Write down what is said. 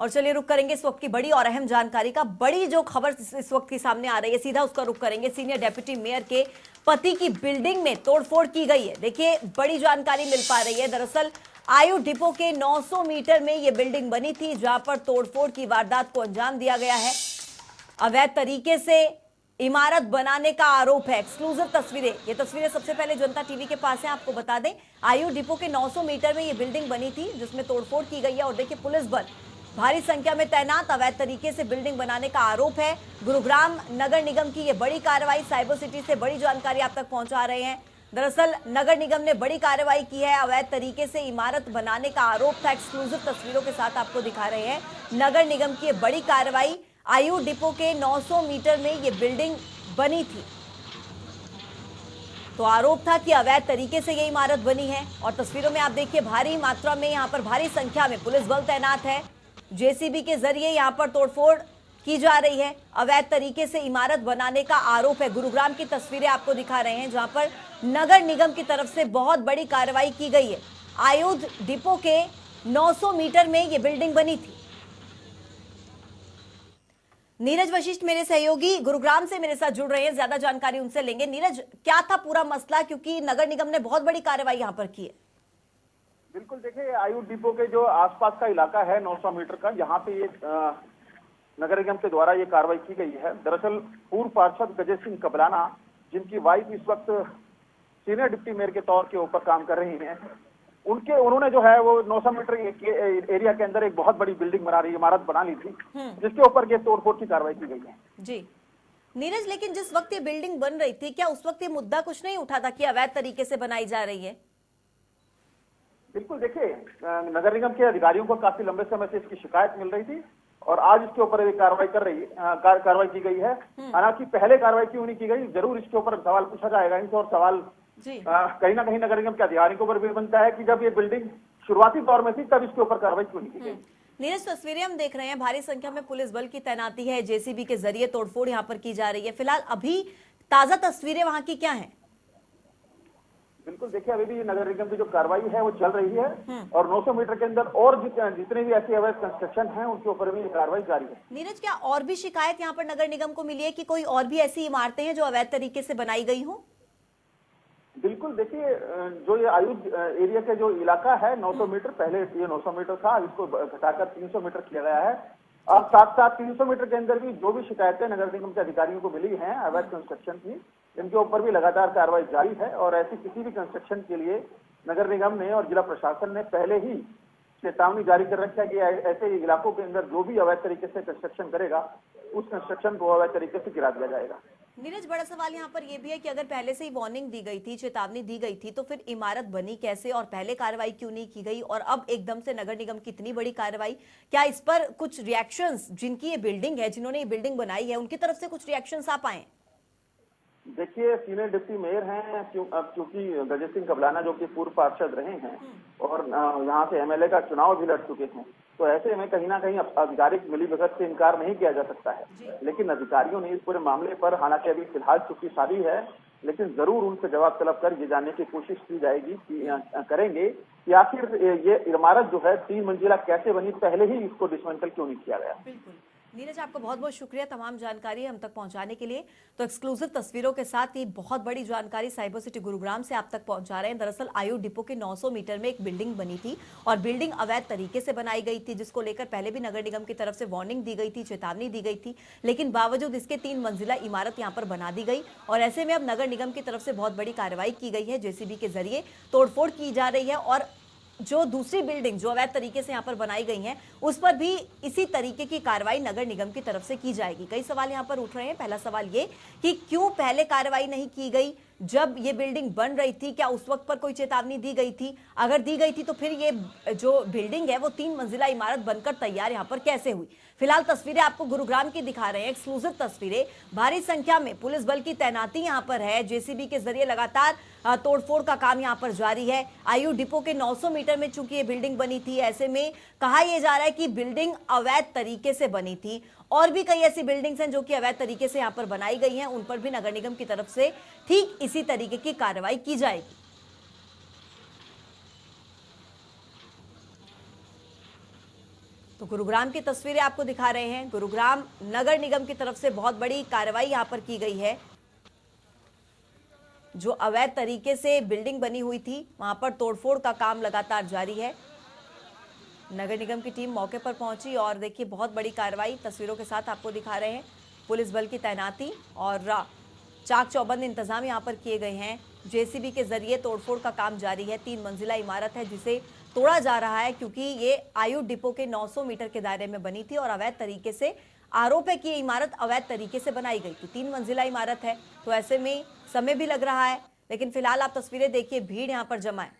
और चलिए रुक करेंगे इस वक्त की बड़ी और अहम जानकारी का। बड़ी जो खबर इस वक्त की सामने आ रही है, सीधा उसका रुख करेंगे। सीनियर डेप्यूटी मेयर के पति की बिल्डिंग में तोड़फोड़ की गई है। देखिए बड़ी जानकारी मिल पा रही है। दरअसल आयु डिपो के 900 मीटर में यह बिल्डिंग बनी थी, जहां पर तोड़फोड़ की वारदात को अंजाम दिया गया है। अवैध तरीके से इमारत बनाने का आरोप है। एक्सक्लूसिव तस्वीरें, ये तस्वीरें सबसे पहले जनता टीवी के पास है। आपको बता दें, आयु डिपो के 900 मीटर में ये बिल्डिंग बनी थी, जिसमें तोड़फोड़ की गई है। और देखिए पुलिस बल भारी संख्या में तैनात। अवैध तरीके से बिल्डिंग बनाने का आरोप है। गुरुग्राम नगर निगम की ये बड़ी कार्रवाई, साइबर सिटी से बड़ी जानकारी आप तक पहुंचा रहे हैं। दरअसल नगर निगम ने बड़ी कार्रवाई की है। अवैध तरीके से इमारत बनाने का आरोप था। एक्सक्लूसिव तस्वीरों के साथ आपको दिखा रहे हैं नगर निगम की ये बड़ी कार्रवाई। आयु डिपो के 900 मीटर में ये बिल्डिंग बनी थी, तो आरोप था कि अवैध तरीके से ये इमारत बनी है। और तस्वीरों में आप देखिए भारी मात्रा में यहां पर भारी संख्या में पुलिस बल तैनात है। जेसीबी के जरिए यहां पर तोड़फोड़ की जा रही है। अवैध तरीके से इमारत बनाने का आरोप है। गुरुग्राम की तस्वीरें आपको दिखा रहे हैं, जहां पर नगर निगम की तरफ से बहुत बड़ी कार्रवाई की गई है। आयुध डिपो के 900 मीटर में ये बिल्डिंग बनी थी। नीरज वशिष्ठ मेरे सहयोगी गुरुग्राम से मेरे साथ जुड़ रहे हैं, ज्यादा जानकारी उनसे लेंगे। नीरज, क्या था पूरा मसला, क्योंकि नगर निगम ने बहुत बड़ी कार्रवाई यहां पर की है। बिल्कुल, देखिए आयु डिपो के जो आसपास का इलाका है 900 मीटर का, यहाँ पे ये नगर निगम के द्वारा ये कार्रवाई की गई है। दरअसल पूर्व पार्षद गजेश सिंह कबलाना, जिनकी वाइफ इस वक्त सीनियर डिप्टी मेयर के तौर के ऊपर काम कर रही हैं, उन्होंने जो है वो 900 मीटर एरिया के अंदर एक बहुत बड़ी बिल्डिंग बना रही इमारत बना ली थी, जिसके ऊपर ये तोड़फोड़ की कार्रवाई की गई है। जी नीरज, लेकिन जिस वक्त ये बिल्डिंग बन रही थी, क्या उस वक्त ये मुद्दा कुछ नहीं उठा था कि अवैध तरीके से बनाई जा रही है? बिल्कुल, देखिए नगर निगम के अधिकारियों को काफी लंबे समय से इसकी शिकायत मिल रही थी और आज इसके ऊपर कार्रवाई की गई है। हालांकि पहले कार्रवाई क्यों नहीं की गई, जरूर इसके ऊपर सवाल पूछा जाएगा इनसे। और सवाल कहीं ना कहीं नगर निगम के अधिकारियों के ऊपर भी बनता है कि जब ये बिल्डिंग शुरुआती दौर में थी तब इसके ऊपर कार्रवाई क्यों नहीं की गई। नीरज, तस्वीरें हम देख रहे हैं, भारी संख्या में पुलिस बल की तैनाती है। जेसीबी के जरिए तोड़फोड़ यहाँ पर की जा रही है। फिलहाल अभी ताजा तस्वीरें वहां की क्या है? बिल्कुल, देखिए अभी भी नगर निगम की जो कार्रवाई है वो चल रही है और 900 मीटर के अंदर और जितने भी ऐसे अवैध कंस्ट्रक्शन हैं उनके ऊपर भी कार्रवाई जारी है। नीरज, क्या और भी शिकायत यहाँ पर नगर निगम को मिली है कि कोई और भी ऐसी इमारतें हैं जो अवैध तरीके से बनाई गई हो? बिल्कुल, देखिए जो ये आयुध एरिया का जो इलाका है 900 मीटर, पहले ये 900 मीटर था, इसको घटाकर 300 मीटर किया गया है। और साथ साथ 300 मीटर के अंदर भी जो भी शिकायतें नगर निगम के अधिकारियों को मिली हैं अवैध कंस्ट्रक्शन की, इनके ऊपर भी लगातार कार्रवाई जारी है। और ऐसी किसी भी कंस्ट्रक्शन के लिए नगर निगम ने और जिला प्रशासन ने पहले ही चेतावनी जारी कर रखा है कि ऐसे इलाकों के अंदर जो भी अवैध तरीके से कंस्ट्रक्शन करेगा उस कंस्ट्रक्शन को अवैध तरीके से गिरा दिया जाएगा। नीरज, बड़ा सवाल यहाँ पर यह भी है कि अगर पहले से ही वार्निंग दी गई थी, चेतावनी दी गई थी, तो फिर इमारत बनी कैसे और पहले कार्रवाई क्यों नहीं की गई? और अब एकदम से नगर निगम की इतनी बड़ी कार्रवाई, क्या इस पर कुछ रिएक्शंस, जिनकी ये बिल्डिंग है, जिन्होंने ये बिल्डिंग बनाई है, उनकी तरफ से कुछ रिएक्शंस आ पाए? देखिए सीनियर डिप्टी मेयर हैं, क्योंकि गजेश सिंह कबलाना जो कि पूर्व पार्षद रहे हैं और यहाँ से एमएलए का चुनाव भी लड़ चुके हैं, तो ऐसे में कहीं ना कहीं आधिकारिक मिलीभगत से इनकार नहीं किया जा सकता है। लेकिन अधिकारियों ने इस पूरे मामले पर, हालांकि अभी फिलहाल चुप्पी साधी है, लेकिन जरूर उनसे जवाब तलब कर ये जानने की कोशिश की जाएगी कि करेंगे कि आखिर ये इमारत जो है 3 मंजिला कैसे बनी, पहले ही इसको डिसमेंटल क्यों नहीं किया गया। बिल्कुल नीरज, आपका बहुत बहुत शुक्रिया तमाम जानकारी हम तक पहुंचाने के लिए। तो एक्सक्लूसिव तस्वीरों के साथ ये बहुत बड़ी जानकारी साइबर सिटी गुरुग्राम से आप तक पहुंचा रहे हैं। दरअसल आयु डिपो के 900 मीटर में एक बिल्डिंग बनी थी और बिल्डिंग अवैध तरीके से बनाई गई थी, जिसको लेकर पहले भी नगर निगम की तरफ से वार्निंग दी गई थी, चेतावनी दी गई थी, लेकिन बावजूद इसके 3 मंजिला इमारत यहाँ पर बना दी गई। और ऐसे में अब नगर निगम की तरफ से बहुत बड़ी कार्रवाई की गई है। जेसीबी के जरिए तोड़फोड़ की जा रही है और जो दूसरी बिल्डिंग जो अवैध तरीके से यहाँ पर बनाई गई हैं, उस पर भी इसी तरीके की कार्रवाई नगर निगम की तरफ से की जाएगी। कई सवाल यहाँ पर उठ रहे हैं। पहला सवाल ये कि क्यों पहले कार्रवाई नहीं की गई जब ये बिल्डिंग बन रही थी? क्या उस वक्त पर कोई चेतावनी दी गई थी? अगर दी गई थी तो फिर ये जो बिल्डिंग है वो 3 मंजिला इमारत बनकर तैयार यहाँ पर कैसे हुई? फिलहाल तस्वीरें आपको गुरुग्राम की दिखा रहे हैं, एक्सक्लूसिव तस्वीरें। भारी संख्या में पुलिस बल की तैनाती यहाँ पर है। जेसीबी के जरिए लगातार तोड़फोड़ का काम यहाँ पर जारी है। आयु डिपो के 900 मीटर में चूंकि ये बिल्डिंग बनी थी, ऐसे में कहा यह जा रहा है कि बिल्डिंग अवैध तरीके से बनी थी। और भी कई ऐसी बिल्डिंग्स हैं जो कि अवैध तरीके से यहाँ पर बनाई गई हैं, उन पर भी नगर निगम की तरफ से ठीक इसी तरीके की कार्रवाई की जाएगी। तो गुरुग्राम की तस्वीरें आपको दिखा रहे हैं। गुरुग्राम नगर निगम की तरफ से बहुत बड़ी कार्रवाई यहां पर की गई है। जो अवैध तरीके से बिल्डिंग बनी हुई थी वहां पर तोड़फोड़ का काम लगातार जारी है। नगर निगम की टीम मौके पर पहुंची और देखिए बहुत बड़ी कार्रवाई तस्वीरों के साथ आपको दिखा रहे हैं। पुलिस बल की तैनाती और चाक चौबंद इंतजाम यहां पर किए गए हैं। जेसीबी के जरिए तोड़फोड़ का काम जारी है। 3 मंजिला इमारत है जिसे तोड़ा जा रहा है क्योंकि ये आयु डिपो के 900 मीटर के दायरे में बनी थी और अवैध तरीके से आरोप है कि ये इमारत अवैध तरीके से बनाई गई थी। 3 मंजिला इमारत है तो ऐसे में समय भी लग रहा है, लेकिन फिलहाल आप तस्वीरें देखिए, भीड़ यहां पर जमा है।